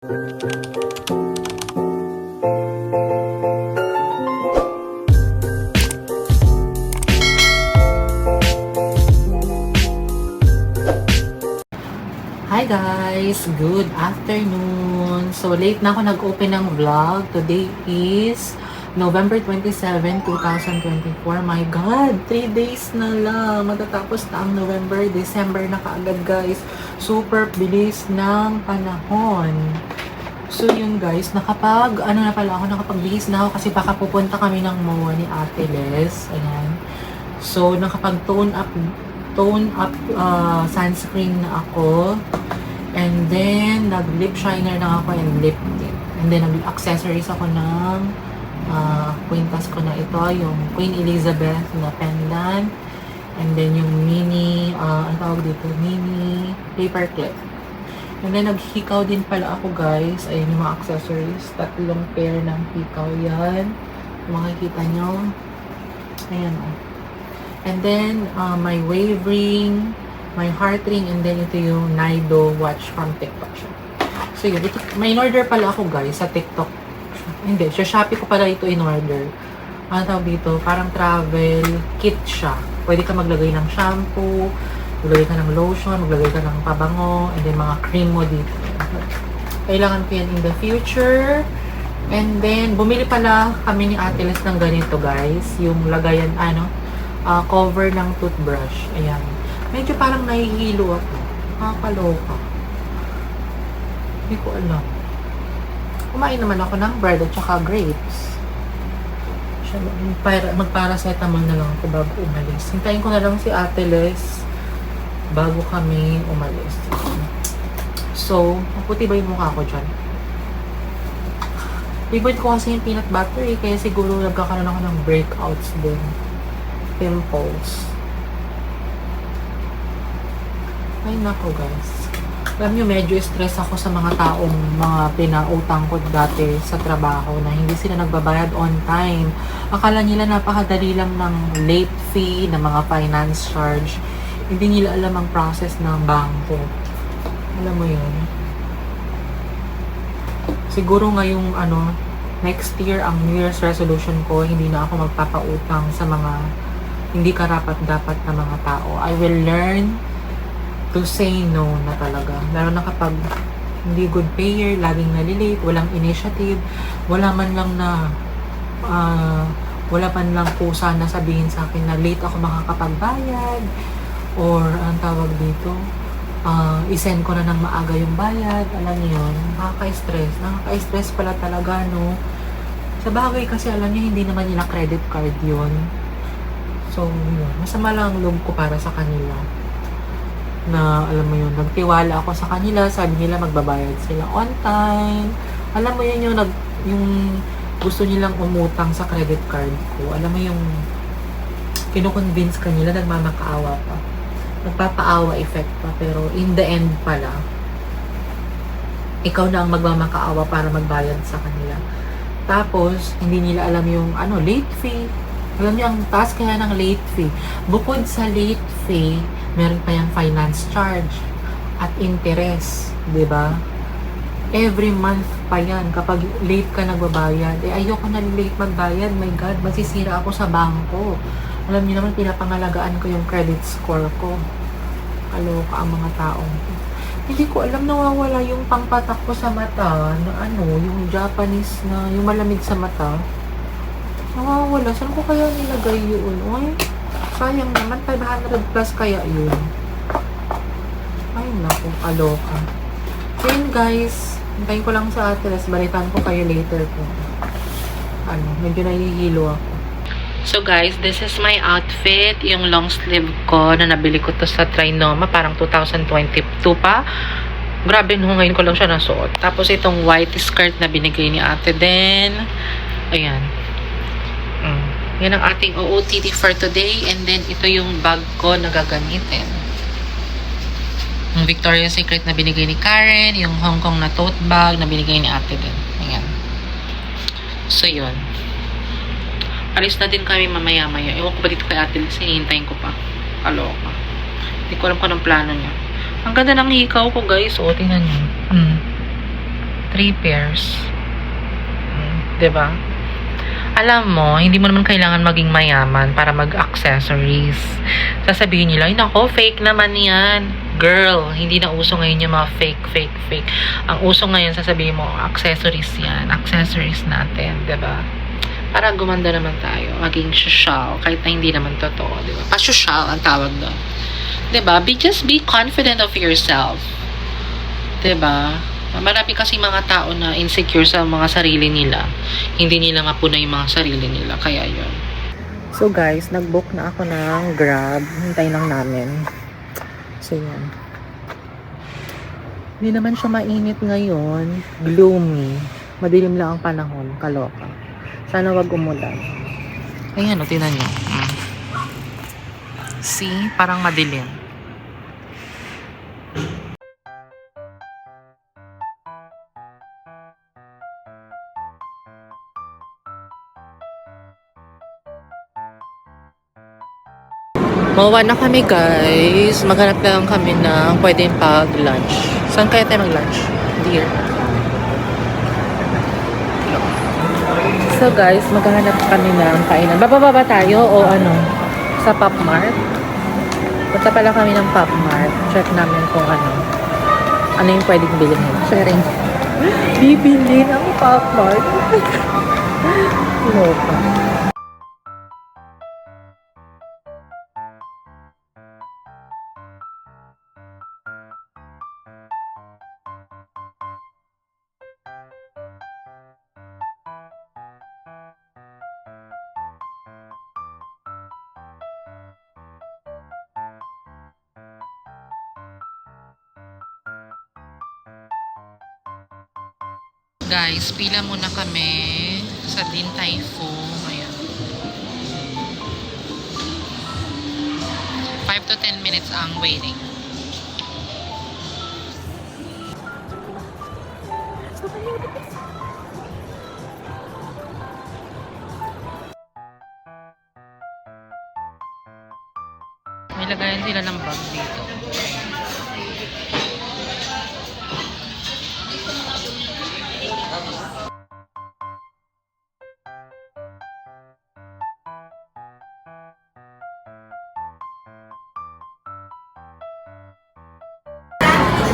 Hi guys! Good afternoon! So, late na ako nag-open ng vlog. Today is November 27, 2024. My God! 3 days na lang. Matatapos na ang November. December na kaagad guys. Super bilis ng panahon. So, yun guys. Nakapagbihis na ako kasi baka pupunta kami ng MOA ni Ate Les. Ayan. So, nakapag-tone up sunscreen na ako. And then, nag-lip shiner na ako and lip tint. And then, nag-accessories ako ng kwintas ko na ito, yung Queen Elizabeth na pendant. And then, yung mini, ang tawag dito, mini paper clip. And then, naghikaw din pala ako, guys. Ayun yung mga accessories. 3 pair ng hikaw yan. Makikita nyo. Ayan, o. And then, my wave ring, my heart ring, and then ito yung Nido watch from TikTok siya. So yun, ito, may in-order pala ako guys sa TikTok. Hindi, sa Shopee ko pala ito in-order. Ano tawag dito? Parang travel kit siya. Pwede ka maglagay ng shampoo, maglagay ka ng lotion, maglagay ka ng pabango, and then mga cream mo dito. Kailangan ko yan in the future. And then, bumili pala kami ni Ate Les ng ganito guys. Yung lagayan, cover ng toothbrush. Ayan. Medyo parang nahihilo ako. Nakakaloka. Hindi ko alam. Kumain naman ako ng bread at saka grapes. Magparacetamol na lang ako bago umalis. Hintayin ko na lang si Ate Les bago kami umalis. So, maputi ba yung mukha ko dyan? Favorite ko kasi yung peanut butter eh. Kaya siguro nagkakaroon ako ng breakouts din. Pimples. Ay nako guys. Alam nyo, medyo stress ako sa mga taong mga pinautang ko dati sa trabaho na hindi sila nagbabayad on time. Akala nila napakadali lang ng late fee, ng mga finance charge. Hindi nila alam ang process ng bangko. Alam mo yun? Siguro ngayong next year, ang New Year's resolution ko, hindi na ako magpapautang sa mga hindi karapat-dapat na mga tao. I will learn to say no na talaga. Lalo na kapag hindi good payer, laging nalilate, walang initiative, wala man lang kusa na sabihin sa akin na late ako makakapagbayad or ang tawag dito, isend ko na ng maaga yung bayad. Alam niyo yun, nakaka-stress pala talaga, no? Sa bagay kasi alam niyo, hindi naman nila credit card yun. So, yun. Masama lang ang loob ko para sa kanila. Na, alam mo yun, nagtiwala ako sa kanila, sabi nila magbabayad sila on time. Alam mo yun, yung gusto nilang umutang sa credit card ko. Alam mo yung kinukonvince kanila, nagmamakaawa pa. Nagpapaawa effect pa, pero in the end pala, ikaw na ang magmamakaawa para magbayad sa kanila. Tapos, hindi nila alam yung late fee. Alam niyo, ang taas kaya ng late fee. Bukod sa late fee, meron pa yung finance charge at interest, di ba? Every month pa yan. Kapag late ka nagbabayad, ayoko na late magbayad. My God, masisira ako sa bangko. Alam niyo naman, pinapangalagaan ko yung credit score ko. Kaloka ang mga taong hindi ko alam, nawawala yung pangpatak ko sa mata na yung Japanese na, yung malamig sa mata. Nawawala. Saan ko kaya nilagay yun? Ay, sayang naman. 500 plus kaya yun. Ay, naku. Kaloka. So, yun guys. Hintayin ko lang sa Ate Les. Balitan ko kayo later po. Medyo nahihilo ako. So guys, this is my outfit. Yung long sleeve ko na nabili ko to sa Trinoma. Parang 2022 pa. Grabe, ngayon ko lang siya nasuot. Tapos itong white skirt na binigay ni Ate Den. Ayan. Yan ang ating OOTD for today. And then, ito yung bag ko na gagamitin. Yung Victoria's Secret na binigay ni Karen. Yung Hong Kong na tote bag na binigay ni Ate din. Ayan. So, yun. Alis na din kami mamaya-maya. Ewan ko ba dito kay Ate Liz? Hinihintayin ko pa. Kaloka. Hindi ko alam kung anong plano niya. Ang ganda ng hikaw ko, guys. O, tingnan niyo. 3 3 pairs. 'Di ba? Alam mo, hindi mo naman kailangan maging mayaman para mag-accessories. Sasabihin nila, ay nako, fake naman yan. Girl, hindi na uso ngayon yung mga fake. Ang uso ngayon, sasabihin mo, accessories yan. Accessories natin, 'di ba? Para gumanda naman tayo. Maging social, kahit na hindi naman totoo, 'di ba? Pa-social ang tawag doon. 'Di ba? Just be confident of yourself. 'Di ba? Marami kasi mga tao na insecure sa mga sarili nila. Hindi nila mapuna yung mga sarili nila. Kaya yun. So guys, nag-book na ako ng Grab. Hintay lang namin. So yan. Hindi naman siya mainit ngayon. Gloomy. Madilim lang ang panahon. Kaloka. Sana wag umulan. Ayan o, tinan nyo. See? Parang madilim. Mawa na kami guys. Maghanap lang kami ng pwedeng pag-lunch. Saan kaya tayo mag-lunch? Dear. So guys, maghanap kami ng kainan. Bababa tayo o ano? Sa Pop Mart. Punta pala kami ng Pop Mart. Check namin kung ano. Ano yung pwedeng bilhin. Sharing. Bibili ng Pop Mart. Loka. Guys, pila muna kami sa Din Tai Fung. Ayan. 5 to 10 minutes ang waiting. May lagayan sila ng bag dito.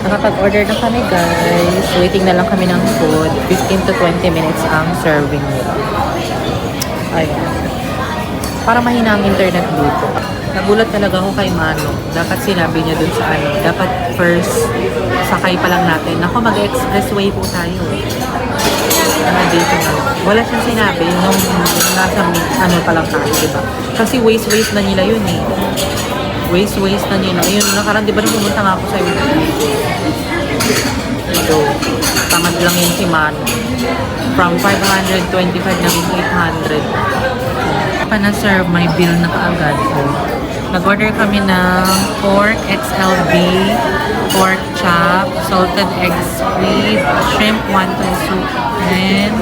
Nakapag-order na kami guys. Waiting na lang kami ng food. 15 to 20 minutes ang serving nila. Ayan. Para mahina ang internet dito. Nagulat talaga ako kay Mano. Dapat sinabi niya dun sa ano. Dapat first sakay pa lang natin. Ako, mag-expressway po tayo. Dito na. Wala siyang sinabi nung nasa ano pa lang tayo, diba? Kasi waste na nila yun eh. Waste na nila. Ayun, nakaraan, diba nung pumunta nga ako sa iyo? So, tamad lang yun si Mano. From 525 naging 800. Pa na-serve, may bill na kaagad ko. Nag-order kami ng pork XLB, pork chop, salted egg squid, shrimp wonton soup, and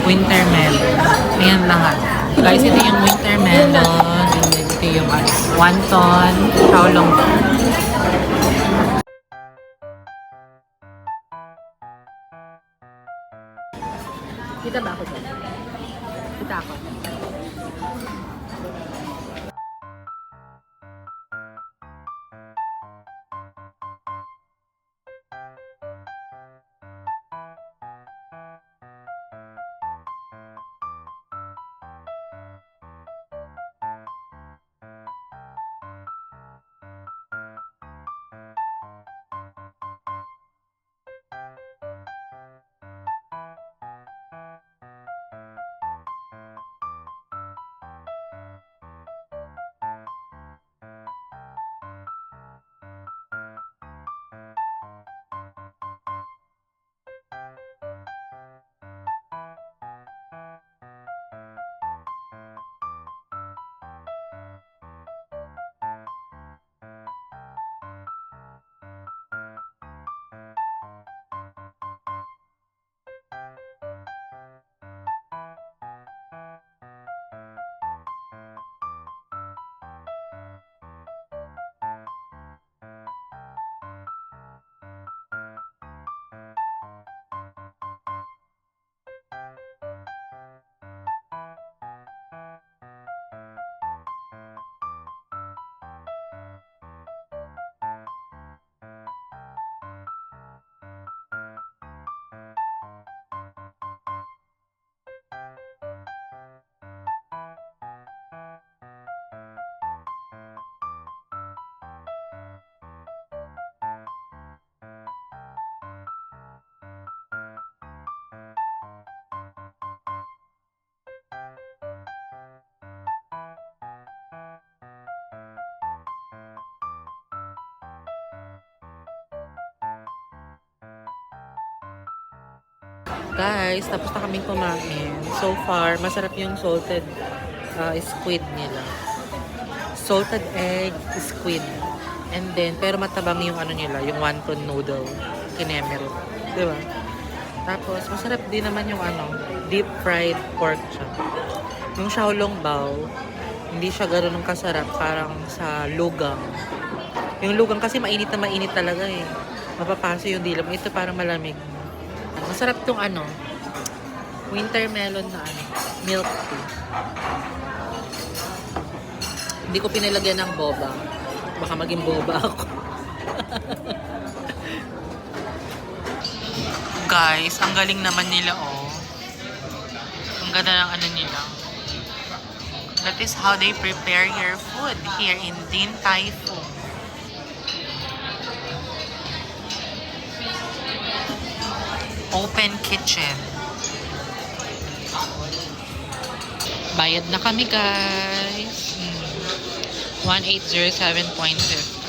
winter melon. Ayan lahat. Guys, ito yung winter melon, and ito yung wonton, xiaolong. Kita ba ako dyan? Kita ako. Guys, tapos na kaming kumain. So far, masarap yung salted squid nila. Salted egg squid. And then, pero matabang yung ano nila, yung wonton noodle. Kinemero. Diba? Tapos, masarap din naman yung ano, deep fried pork chop. Yung Xiaolong Bao, hindi siya ganoon kasarap, parang sa lugang. Yung lugang kasi mainit na mainit talaga eh. Mapapaso yung dila mo. Ito parang malamig. Masarap tong ano, winter melon na ano, milk tea. Hindi ko pinalagyan ng boba. Baka maging boba ako. Guys, ang galing naman nila oh. Ang ganda ng ano nila. That is how they prepare your food here in Din Tai Fung. Open kitchen. Bayad na kami guys. 1807.50.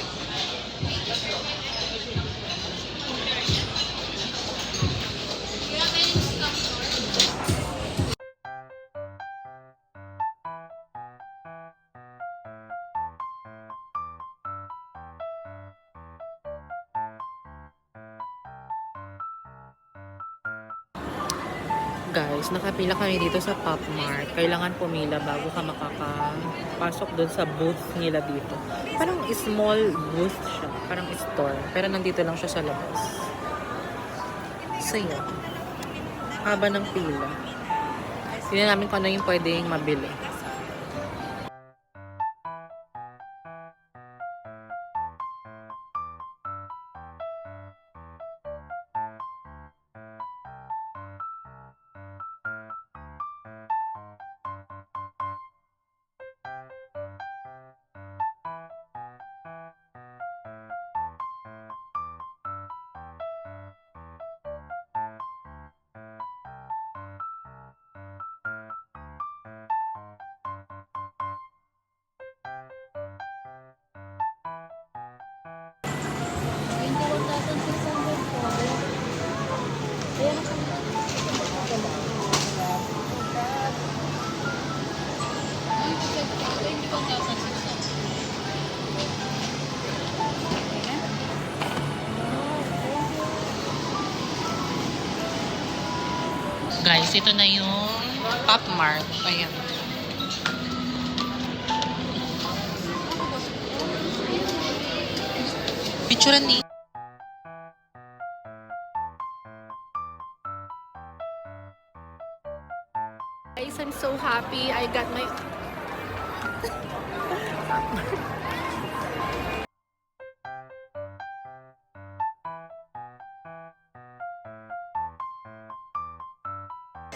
Guys, nakapila kami dito sa Pop Mart. Kailangan pumila bago ka makakapasok doon sa booth nila dito. Parang small booth siya. Parang store. Pero nandito lang siya sa labas. So, yun. Haba ng pila. Tignan namin kung ano yung pwedeng mabili. Guys, ito na yung Pop Mart. Ayan. Picturean ni. Guys, I'm so happy. I got my...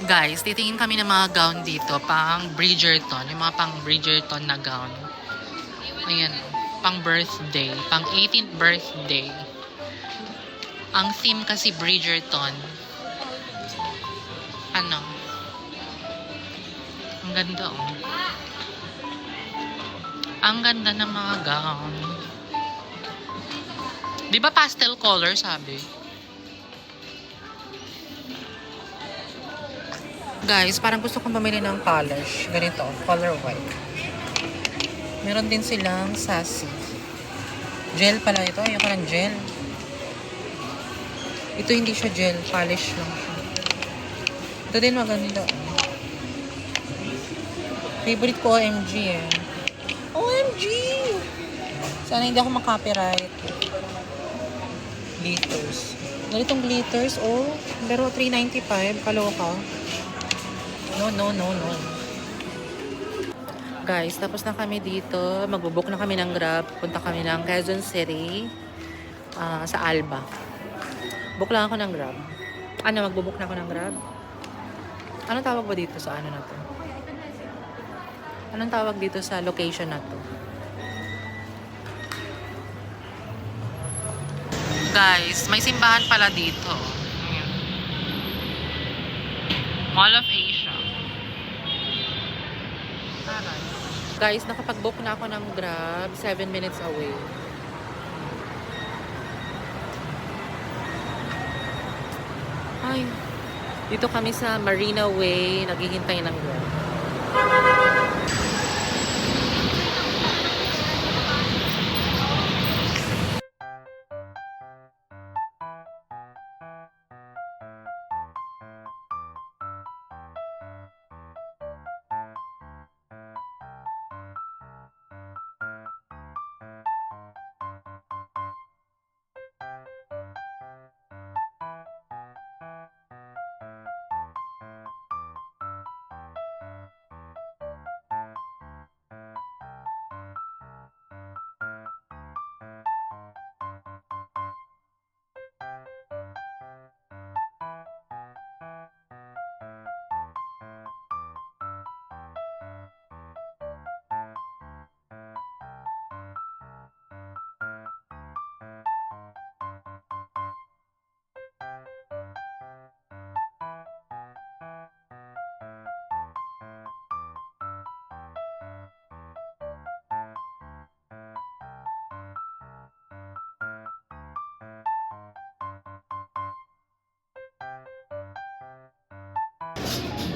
Guys, titingin kami ng mga gown dito. Pang Bridgerton. Yung mga pang Bridgerton na gown. Ayan. Pang birthday. Pang 18th birthday. Ang theme kasi Bridgerton. Ano? Ang ganda oh. Ang ganda ng mga gown. Di ba pastel color sabi? Guys, parang gusto kong pamili ng polish. Ganito, color white. Meron din silang sassy. Gel pala ito. Ayoko ng gel. Ito hindi siya gel. Polish lang siya. Ito din maganda. Favorite ko OMG eh. OMG! Sana hindi ako makopyright. Glitters. Ganitong glitters, oh. Pero $3.95. Kaloka. No. Guys, tapos na kami dito. Magbubook na kami ng Grab. Punta kami ng Quezon City. Sa Alba. Book lang ako ng Grab. Ano, magbubook na ako ng Grab? Anong tawag ba dito sa ano na to? Anong tawag dito sa location na to? Guys, may simbahan pala dito. Ayan. Mall of Asia. Guys, nakapag-book na ako ng Grab. 7 minutes away. Ay. Dito kami sa Marina Way, naghihintay ng Grab.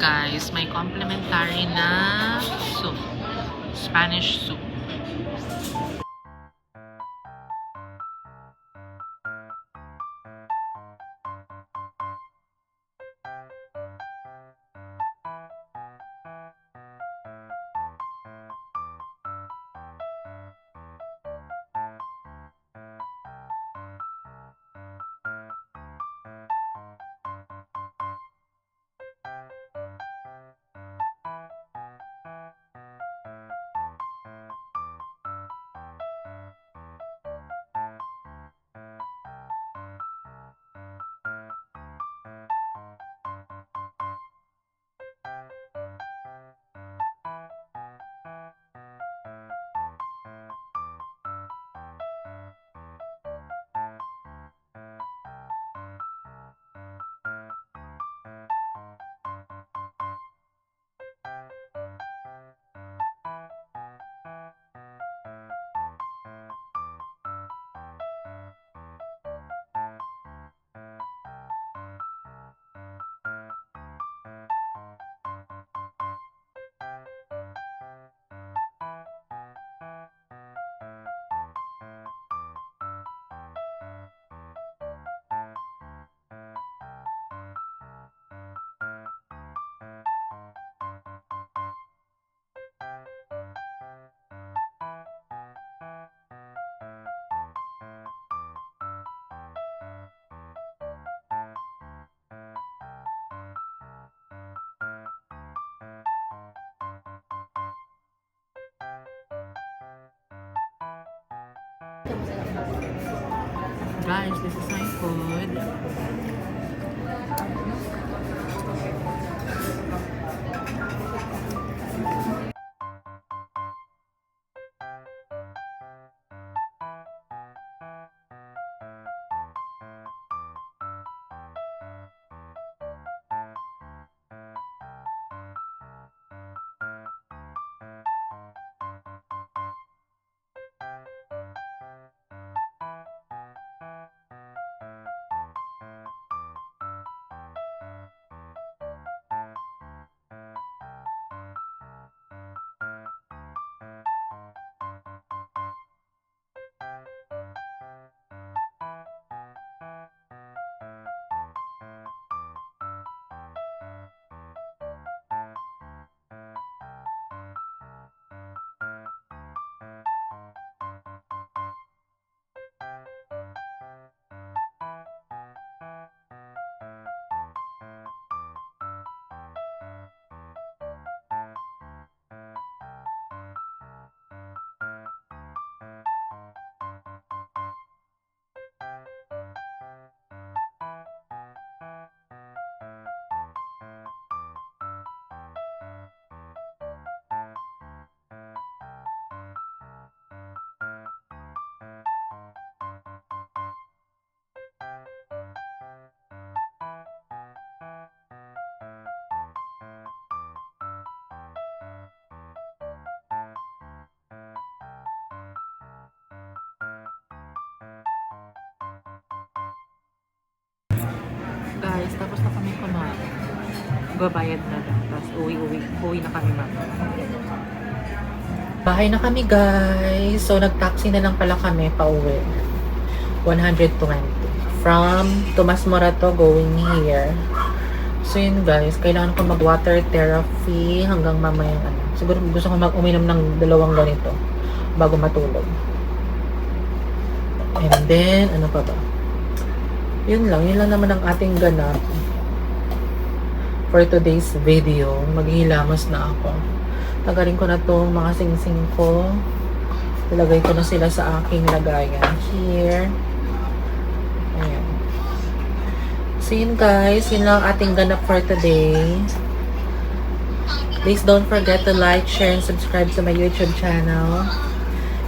Guys, may complimentary na soup. Spanish soup. Guys, this is my food. Guys, tapos na kami kumain. Babayad na lang. Tapos uwi na kami mama. Bahay na kami guys. So nag-taxi na lang pala kami pa uwi. 120. From Tomas Morato going here. So yun guys, kailangan ko mag-water therapy hanggang mamayang ano. Siguro gusto ko uminom ng 2 ganito bago matulog. And then, ano pa ba? Yun lang naman ang ating ganap for today's video. Maghihilamos na ako. Tagarin ko na itong mga sing-sing ko. Ilagay ko na sila sa aking lagayan. Here. Ayan. So yun guys, yun lang ating ganap for today. Please don't forget to like, share, and subscribe to my YouTube channel.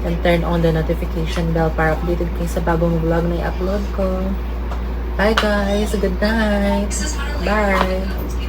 And turn on the notification bell para updated kayo sa bagong vlog na i-upload ko. Bye guys! Good night! Bye!